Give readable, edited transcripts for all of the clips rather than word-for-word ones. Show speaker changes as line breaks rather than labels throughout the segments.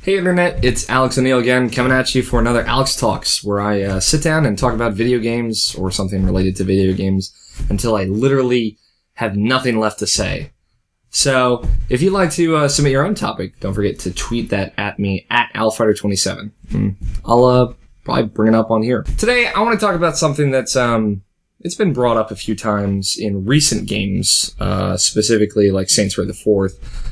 Hey Internet, it's Alex O'Neill again, coming at you for another Alex Talks, where I sit down and talk about video games or something related to video games until I literally have nothing left to say. So, if you'd like to submit your own topic, don't forget to tweet that at me, at AlFighter27. I'll probably bring it up on here. Today, I want to talk about something that's it's been brought up a few times in recent games, specifically like Saints Row the Fourth.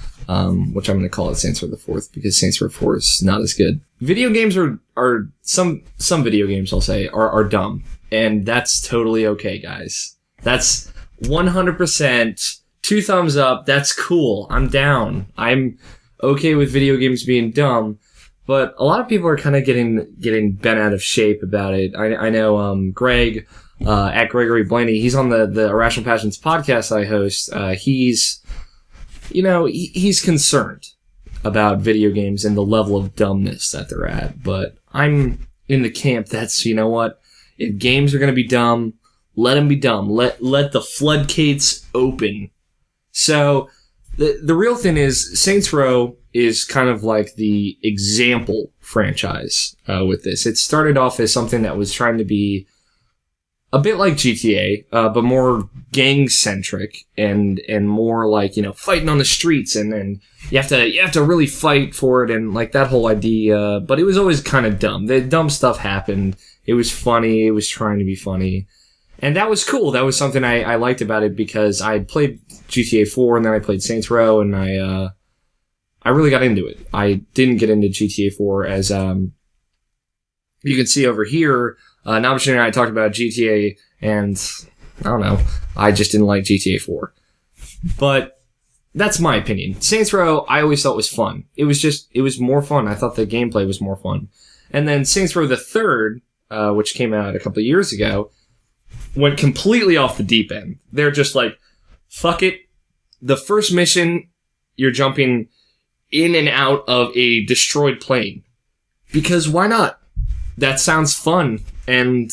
Which I'm going to call it Saints Row the Fourth because Saints Row 4 is not as good. Video games are some video games, I'll say, are dumb. And that's totally okay, guys. That's 100%, 2 thumbs up, that's cool. I'm down. I'm okay with video games being dumb. But a lot of people are kind of getting bent out of shape about it. I know, Greg, at Gregory Blaney, he's on the Irrational Passions podcast I host. He's concerned about video games and the level of dumbness that they're at. But I'm in the camp that's, you know what? If games are going to be dumb, let them be dumb. Let the floodgates open. So the real thing is Saints Row is kind of like the example franchise with this. It started off as something that was trying to be a bit like GTA, but more gang-centric and more like, fighting on the streets and you have to really fight for it and like that whole idea, but it was always kind of dumb. The dumb stuff happened. It was funny. It was trying to be funny. And that was cool. That was something I liked about it because I played GTA 4 and then I played Saints Row and I really got into it. I didn't get into GTA 4 as, you can see over here. Nabashin and I talked about GTA, and I don't know, I just didn't like GTA 4. But that's my opinion. Saints Row, I always thought was fun. It was more fun. I thought the gameplay was more fun. And then Saints Row the Third, which came out a couple of years ago, went completely off the deep end. They're just like, fuck it. The first mission, you're jumping in and out of a destroyed plane. Because why not? That sounds fun. And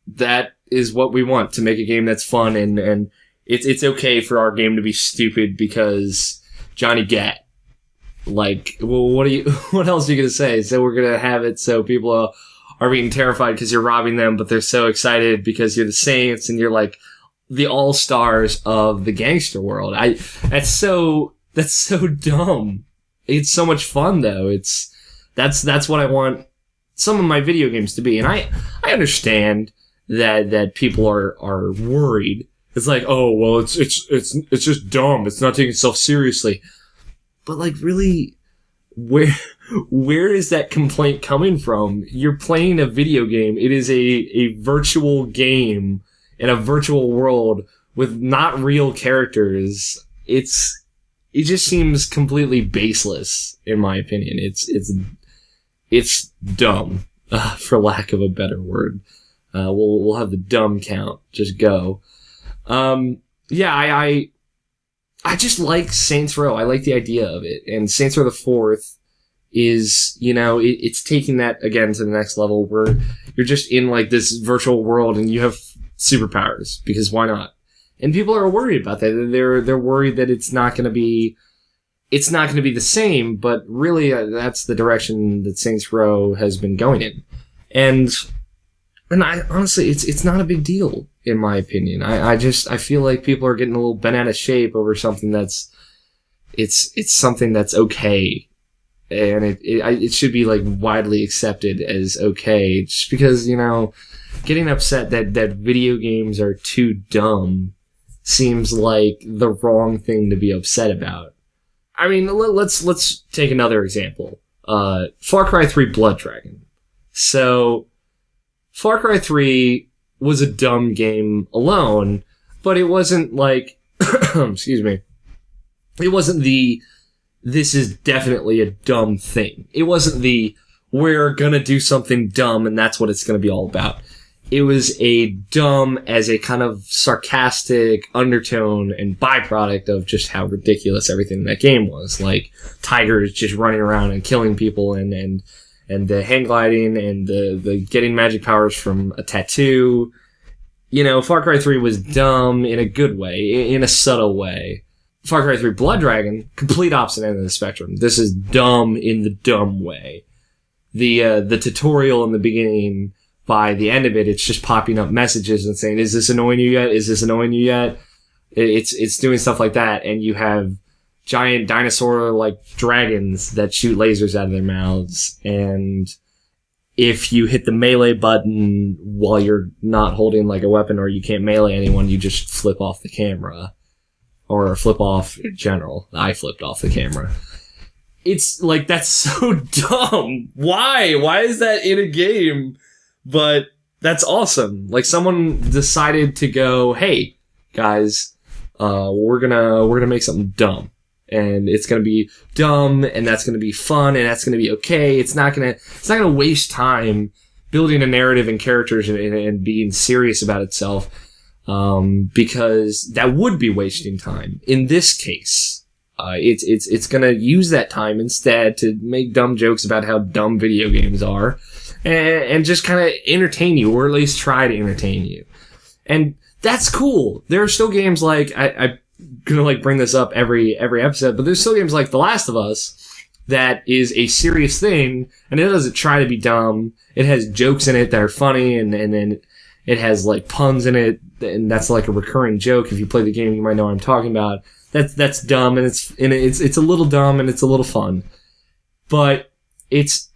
that is what we want, to make a game that's fun, and it's okay for our game to be stupid because Johnny Gat. Like, well, what else are you gonna say? So we're gonna have it so people are being terrified because you're robbing them, but they're so excited because you're the Saints and you're like the all-stars of the gangster world. That's so dumb. It's so much fun though. That's what I want some of my video games to be. And I understand that people are worried. It's like, oh, well, it's just dumb. It's not taking itself seriously. But like, really, where is that complaint coming from? You're playing a video game. It is a virtual game in a virtual world with not real characters. It just seems completely baseless, in my opinion. It's dumb, for lack of a better word. We'll have the dumb count just go. I just like Saints Row. I like the idea of it. And Saints Row the Fourth is, it's taking that again to the next level where you're just in like this virtual world and you have superpowers because why not? And people are worried about that. They're worried that it's not going to be the same, but really that's the direction that Saints Row has been going in. And I honestly, it's not a big deal, in my opinion. I feel like people are getting a little bent out of shape over something it's something that's okay. And it should be like widely accepted as okay. Just because, getting upset that video games are too dumb seems like the wrong thing to be upset about. I mean, let's take another example. Far Cry 3 Blood Dragon. So, Far Cry 3 was a dumb game alone, but it wasn't like, excuse me, it wasn't this is definitely a dumb thing. It wasn't we're gonna do something dumb and that's what it's gonna be all about. It was a dumb as a kind of sarcastic undertone and byproduct of just how ridiculous everything in that game was. Like, tigers just running around and killing people and the hang gliding and the getting magic powers from a tattoo. Far Cry 3 was dumb in a good way, in a subtle way. Far Cry 3 Blood Dragon, complete opposite end of the spectrum. This is dumb in the dumb way. The tutorial in the beginning, by the end of it, it's just popping up messages and saying, is this annoying you yet? Is this annoying you yet? It's doing stuff like that, and you have giant dinosaur-like dragons that shoot lasers out of their mouths, and if you hit the melee button while you're not holding like a weapon or you can't melee anyone, you just flip off the camera. Or flip off in general. I flipped off the camera. It's like, that's so dumb. Why? Why is that in a game? But that's awesome. Like, someone decided to go, hey, guys, we're gonna make something dumb. And it's gonna be dumb, and that's gonna be fun, and that's gonna be okay. It's not gonna waste time building a narrative and characters and being serious about itself. Because that would be wasting time. In this case, it's gonna use that time instead to make dumb jokes about how dumb video games are, and just kind of entertain you, or at least try to entertain you. And that's cool. There are still games like, I'm gonna like bring this up every episode, but there's still games like The Last of Us that is a serious thing, and it doesn't try to be dumb. It has jokes in it that are funny, and then it has like puns in it, and that's like a recurring joke. If you play the game, you might know what I'm talking about. That's dumb, and it's a little dumb, and it's a little fun. But it's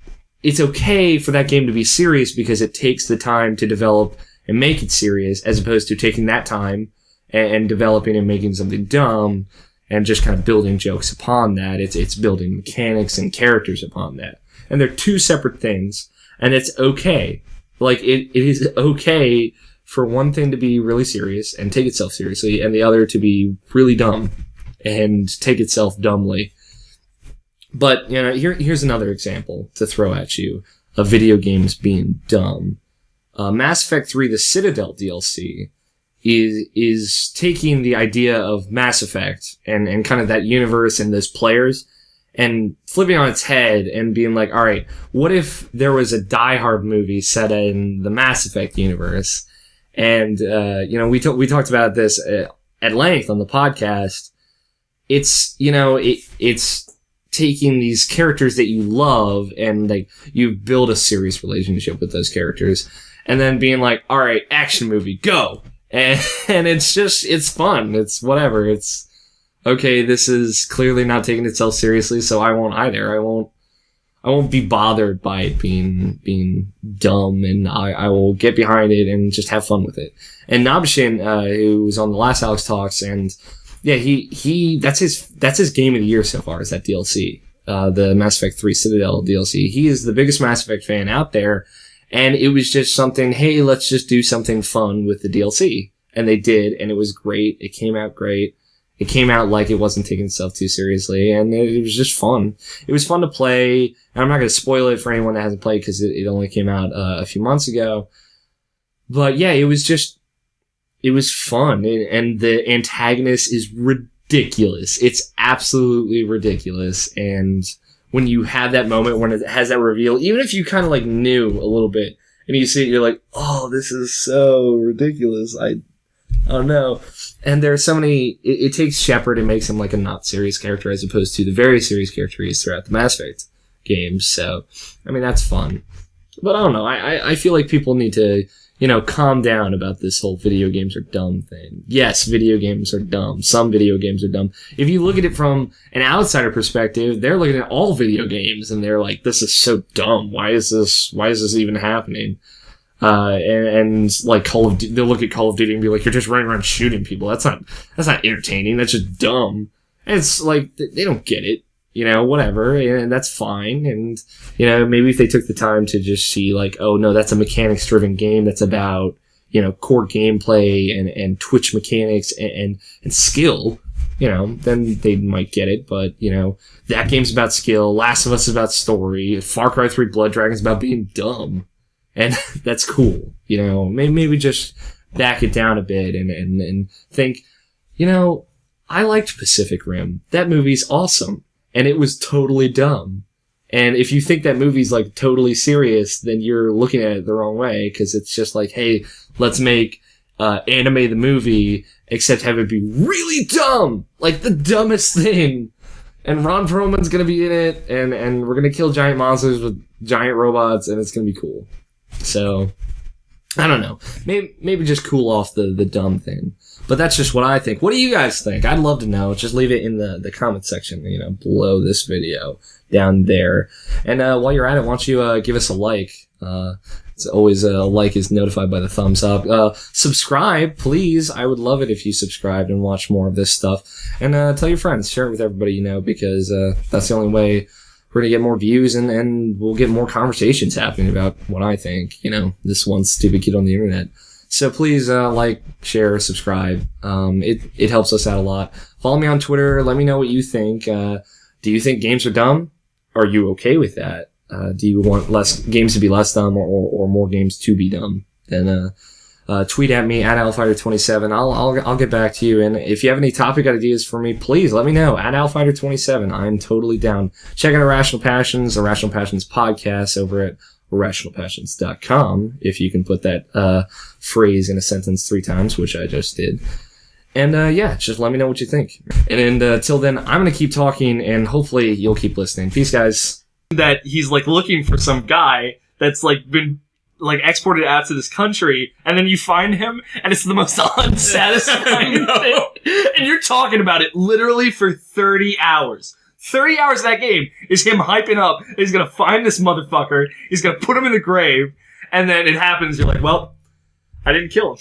okay for that game to be serious because it takes the time to develop and make it serious, as opposed to taking that time and developing and making something dumb and just kind of building jokes upon that. It's building mechanics and characters upon that. And they're two separate things, and it's okay. Like, it is okay for one thing to be really serious and take itself seriously, and the other to be really dumb and take itself dumbly. But, you know, here's another example to throw at you of video games being dumb. Mass Effect 3, the Citadel DLC, is taking the idea of Mass Effect and kind of that universe and those players, and flipping on its head and being like, all right, what if there was a Die Hard movie set in the Mass Effect universe? And, you know, we talked about this at length on the podcast. It's, you know, it's taking these characters that you love and like you build a serious relationship with those characters, and then being like, all right, action movie, go. And it's just, it's fun. It's whatever. It's, okay, this is clearly not taking itself seriously, so I won't either. I won't be bothered by it being dumb, and I will get behind it and just have fun with it. And Nabshin, who was on the last Alex Talks, and yeah, he that's his game of the year so far, is that DLC. The Mass Effect 3 Citadel DLC. He is the biggest Mass Effect fan out there, and it was just something, hey, let's just do something fun with the DLC. And they did, and it was great. It came out great. It came out like it wasn't taking itself too seriously, and it was just fun. It was fun to play, and I'm not going to spoil it for anyone that hasn't played because it only came out a few months ago. But yeah, it was fun, and the antagonist is ridiculous. It's absolutely ridiculous, and when you have that moment when it has that reveal, even if you kind of like knew a little bit, and you see it, you're like, oh, this is so ridiculous. I don't know. And there are so many, it takes Shepard and makes him like a not serious character as opposed to the very serious character he is throughout the Mass Effect games. So, I mean, that's fun. But I don't know. I feel like people need to, you know, calm down about this whole video games are dumb thing. Yes, video games are dumb. Some video games are dumb. If you look at it from an outsider perspective, they're looking at all video games and they're like, this is so dumb. Why is this even happening? And like they'll look at Call of Duty and be like, you're just running around shooting people. That's not entertaining. That's just dumb. And it's like, they don't get it, you know, whatever. And that's fine. And, you know, maybe if they took the time to just see like, oh no, that's a mechanics driven game that's about, you know, core gameplay and twitch mechanics and skill, you know, then they might get it. But, you know, that game's about skill. Last of Us is about story. Far Cry 3 Blood Dragon is about being dumb. And that's cool, you know, maybe just back it down a bit and think, you know, I liked Pacific Rim. That movie's awesome. And it was totally dumb. And if you think that movie's like totally serious, then you're looking at it the wrong way, because it's just like, hey, let's make anime the movie, except have it be really dumb, like the dumbest thing. And Ron Perlman's gonna be in it, and we're gonna kill giant monsters with giant robots, and it's gonna be cool. So, I don't know. Maybe just cool off the dumb thing. But that's just what I think. What do you guys think? I'd love to know. Just leave it in the comment section, below this video, down there. And while you're at it, why don't you give us a like? It's always a like is notified by the thumbs up. Subscribe, please. I would love it if you subscribed and watch more of this stuff. And tell your friends, share it with everybody you know, because that's the only way we're going to get more views and we'll get more conversations happening about what I think, this one stupid kid on the internet. So please like, share, subscribe. It helps us out a lot. Follow me on Twitter. Let me know what you think. Do you think games are dumb? Are you okay with that? Do you want less games to be less dumb or more games to be dumb? Then tweet at me at AlFighter27. I'll get back to you. And if you have any topic ideas for me, please let me know at AlFighter27. I'm totally down. Check out Irrational Passions, the Irrational Passions podcast over at irrationalpassions.com, if you can put that phrase in a sentence 3 times, which I just did. And just let me know what you think. And till then, I'm going to keep talking, and hopefully you'll keep listening. Peace, guys.
That he's looking for some guy that's been exported out to this country, and then you find him, and it's the most unsatisfying thing. And you're talking about it literally for 30 hours. 30 hours of that game is him hyping up. He's gonna find this motherfucker. He's gonna put him in the grave, and then it happens. You're like, well, I didn't kill him.